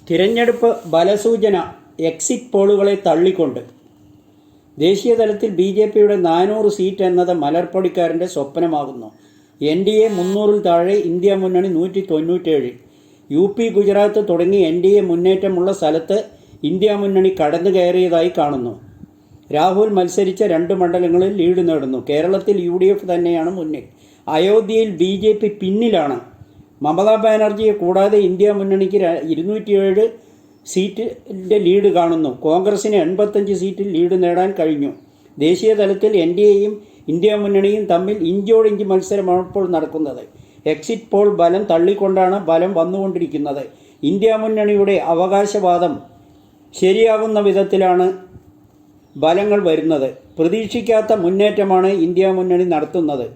തിരഞ്ഞെടുപ്പ് ബലസൂചന എക്സിറ്റ് പോളുകളെ തള്ളിക്കൊണ്ട് ദേശീയ തലത്തിൽ BJPയുടെ 400 സീറ്റ് എന്നത് മലർപ്പൊടിക്കാരൻ്റെ സ്വപ്നമാകുന്നു. NDA 300-ൽ താഴെ, ഇന്ത്യ മുന്നണി 197. UP, ഗുജറാത്ത് തുടങ്ങി NDA മുന്നേറ്റമുള്ള സ്ഥലത്ത് ഇന്ത്യ മുന്നണി കടന്നു കയറിയതായി കാണുന്നു. രാഹുൽ മത്സരിച്ച 2 മണ്ഡലങ്ങളിൽ ലീഡ് നേടുന്നു. കേരളത്തിൽ UDF തന്നെയാണ് മുന്നിൽ. അയോധ്യയിൽ BJP പിന്നിലാണ്. മമതാ ബാനർജിയെ കൂടാതെ ഇന്ത്യ മുന്നണിക്ക് 207 സീറ്റിൻ്റെ ലീഡ് കാണുന്നു. കോൺഗ്രസിന് 85 സീറ്റിൽ ലീഡ് നേടാൻ കഴിഞ്ഞു. ദേശീയ തലത്തിൽ NDAയും ഇന്ത്യ മുന്നണിയും തമ്മിൽ ഇഞ്ചോടിഞ്ച് മത്സരമാണ് ഇപ്പോൾ നടക്കുന്നത്. എക്സിറ്റ് പോൾ ബലം തള്ളിക്കൊണ്ടാണ് ബലം വന്നുകൊണ്ടിരിക്കുന്നത്. ഇന്ത്യ മുന്നണിയുടെ അവകാശവാദം ശരിയാകുന്ന വിധത്തിലാണ് ബലങ്ങൾ പ്രതീക്ഷിക്കാത്ത മുന്നേറ്റമാണ് ഇന്ത്യ മുന്നണി നടത്തുന്നത്.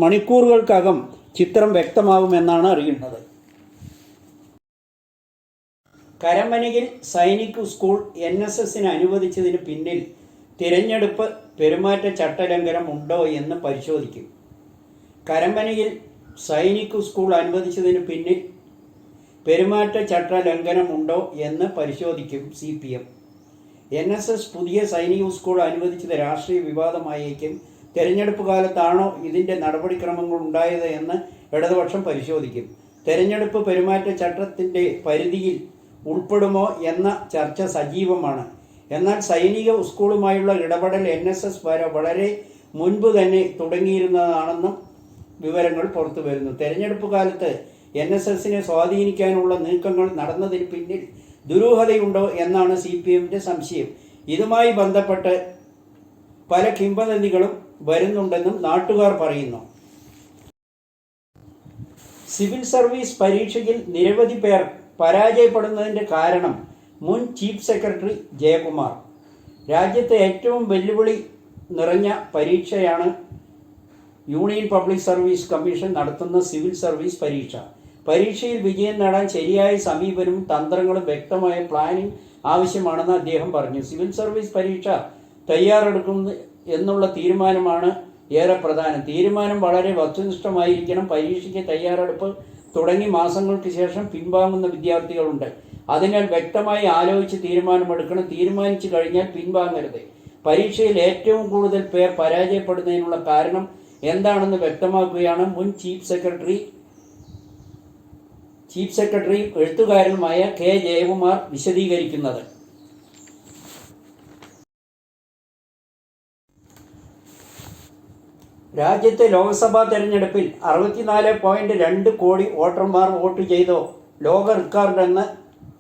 മണിക്കൂറുകൾക്കകം ചിത്രം വ്യക്തമാകുമെന്നാണ് അറിയുന്നത്. കരമനയിൽ സൈനിക് സ്കൂൾ NSSന് അനുവദിച്ചതിന് പിന്നിൽ തിരഞ്ഞെടുപ്പ് പെരുമാറ്റച്ചട്ടലംഘനം ഉണ്ടോ എന്ന് പരിശോധിക്കും. കരമനയിൽ സൈനിക് സ്കൂൾ അനുവദിച്ചതിന് പിന്നിൽ പെരുമാറ്റച്ചട്ടലംഘനമുണ്ടോ എന്ന് പരിശോധിക്കും CPM. NSS പുതിയ സൈനിക സ്കൂൾ അനുവദിച്ചത് രാഷ്ട്രീയ വിവാദമായേക്കും. തെരഞ്ഞെടുപ്പ് കാലത്താണോ ഇതിൻ്റെ നടപടിക്രമങ്ങൾ ഉണ്ടായത് എന്ന് ഇടതുപക്ഷം പരിശോധിക്കും. തെരഞ്ഞെടുപ്പ് പെരുമാറ്റച്ചട്ടത്തിൻ്റെ പരിധിയിൽ ഉൾപ്പെടുമോ എന്ന ചർച്ച സജീവമാണ്. എന്നാൽ സൈനിക സ്കൂളുമായുള്ള ഇടപെടൽ NSS വളരെ മുൻപ് തന്നെ തുടങ്ങിയിരുന്നതാണെന്നും വിവരങ്ങൾ പുറത്തു വരുന്നു. തെരഞ്ഞെടുപ്പ് കാലത്ത് NSSനെ സ്വാധീനിക്കാനുള്ള നീക്കങ്ങൾ നടന്നതിന് പിന്നിൽ ദുരൂഹതയുണ്ടോ എന്നാണ് CPMൻ്റെ സംശയം. ഇതുമായി ബന്ധപ്പെട്ട് പല കിംവദന്തികളും വരുന്നുണ്ടെന്നും നാട്ടുകാർ പറയുന്നു. സിവിൽ സർവീസ് പരീക്ഷയിൽ നിരവധി പേർ പരാജയപ്പെടുന്നതിൻ്റെ കാരണം മുൻ ചീഫ് സെക്രട്ടറി ജയകുമാർ. രാജ്യത്തെ ഏറ്റവും വെല്ലുവിളി നിറഞ്ഞ പരീക്ഷയാണ് യൂണിയൻ പബ്ലിക് സർവീസ് കമ്മീഷൻ നടത്തുന്ന സിവിൽ സർവീസ് പരീക്ഷ. പരീക്ഷയിൽ വിജയം നേടാൻ ശരിയായ സമീപനവും തന്ത്രങ്ങളും വ്യക്തമായ പ്ലാനിംഗ് ആവശ്യമാണെന്ന് അദ്ദേഹം പറഞ്ഞു. സിവിൽ സർവീസ് പരീക്ഷ തയ്യാറെടുക്കുന്നു എന്നുള്ള തീരുമാനമാണ് ഏറെ പ്രധാനം. തീരുമാനം വളരെ വസ്തുനിഷ്ഠമായിരിക്കണം. പരീക്ഷയ്ക്ക് തയ്യാറെടുപ്പ് തുടങ്ങി മാസങ്ങൾക്ക് ശേഷം പിൻവാങ്ങുന്ന വിദ്യാർത്ഥികളുണ്ട്. അതിനാൽ വ്യക്തമായി ആലോചിച്ച് തീരുമാനമെടുക്കണം. തീരുമാനിച്ചു കഴിഞ്ഞാൽ പിൻവാങ്ങരുത്. പരീക്ഷയിൽ ഏറ്റവും കൂടുതൽ പേർ പരാജയപ്പെടുന്നതിനുള്ള കാരണം എന്താണെന്ന് വ്യക്തമാക്കുകയാണ് മുൻ ചീഫ് സെക്രട്ടറിയും എഴുത്തുകാരനുമായ K. ജയകുമാർ വിശദീകരിക്കുന്നത്. രാജ്യത്തെ ലോക്സഭാ തെരഞ്ഞെടുപ്പിൽ 64.2 കോടി വോട്ടർമാർ വോട്ട് ചെയ്തോ ലോക റെക്കോർഡെന്ന്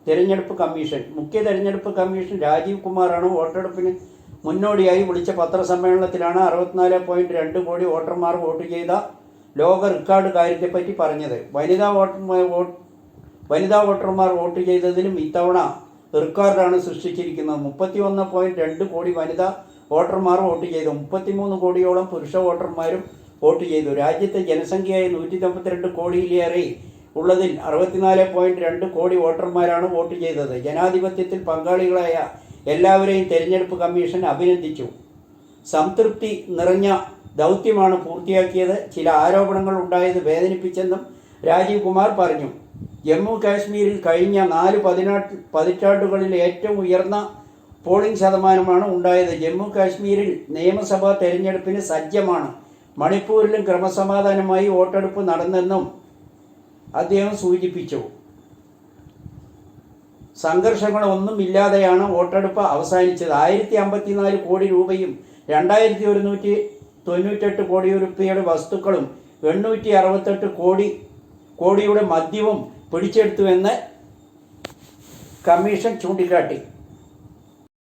തെരഞ്ഞെടുപ്പ് കമ്മീഷൻ. മുഖ്യ തെരഞ്ഞെടുപ്പ് കമ്മീഷൻ രാജീവ് കുമാറാണ് വോട്ടെടുപ്പിന് മുന്നോടിയായി വിളിച്ച പത്രസമ്മേളനത്തിലാണ് 64.2 കോടി വോട്ടർമാർ വോട്ട് ചെയ്ത ലോക റെക്കോർഡ് കാര്യത്തെപ്പറ്റി പറഞ്ഞത്. വനിതാ വോട്ടർമാർ വോട്ട് ചെയ്തതിലും ഇത്തവണ റെക്കോർഡാണ് സൃഷ്ടിച്ചിരിക്കുന്നത്. 31.2 കോടി വനിതാ വോട്ടർമാർ വോട്ട് ചെയ്തു. 33 കോടിയോളം പുരുഷ വോട്ടർമാരും വോട്ട് ചെയ്തു. രാജ്യത്തെ ജനസംഖ്യയായ 192 കോടിയിലേറെ ഉള്ളതിൽ 64.2 കോടി വോട്ടർമാരാണ് വോട്ട് ചെയ്തത്. ജനാധിപത്യത്തിൽ പങ്കാളികളായ എല്ലാവരെയും തെരഞ്ഞെടുപ്പ് കമ്മീഷൻ അഭിനന്ദിച്ചു. സംതൃപ്തി നിറഞ്ഞ ദൗത്യമാണ് പൂർത്തിയാക്കിയത്. ചില ആരോപണങ്ങൾ ഉണ്ടായത് വേദനിപ്പിച്ചെന്നും രാജീവ് കുമാർ പറഞ്ഞു. ജമ്മു കാശ്മീരിൽ കഴിഞ്ഞ 4 പതിറ്റാണ്ടുകളിൽ ഏറ്റവും ഉയർന്ന പോളിംഗ് ശതമാനമാണ് ഉണ്ടായത്. ജമ്മു കാശ്മീരിൽ നിയമസഭാ തെരഞ്ഞെടുപ്പിന് സജ്ജമാണ്. മണിപ്പൂരിലും ക്രമസമാധാനമായി വോട്ടെടുപ്പ് നടന്നെന്നും അദ്ദേഹം സൂചിപ്പിച്ചു. സംഘർഷങ്ങളൊന്നും ഇല്ലാതെയാണ് വോട്ടെടുപ്പ് അവസാനിച്ചത്. 1054 കോടി രൂപയും 2198 കോടി രൂപയുടെ വസ്തുക്കളും 868 കോടിയുടെ മദ്യവും പിടിച്ചെടുത്തുവെന്ന് കമ്മീഷൻ ചൂണ്ടിക്കാട്ടി.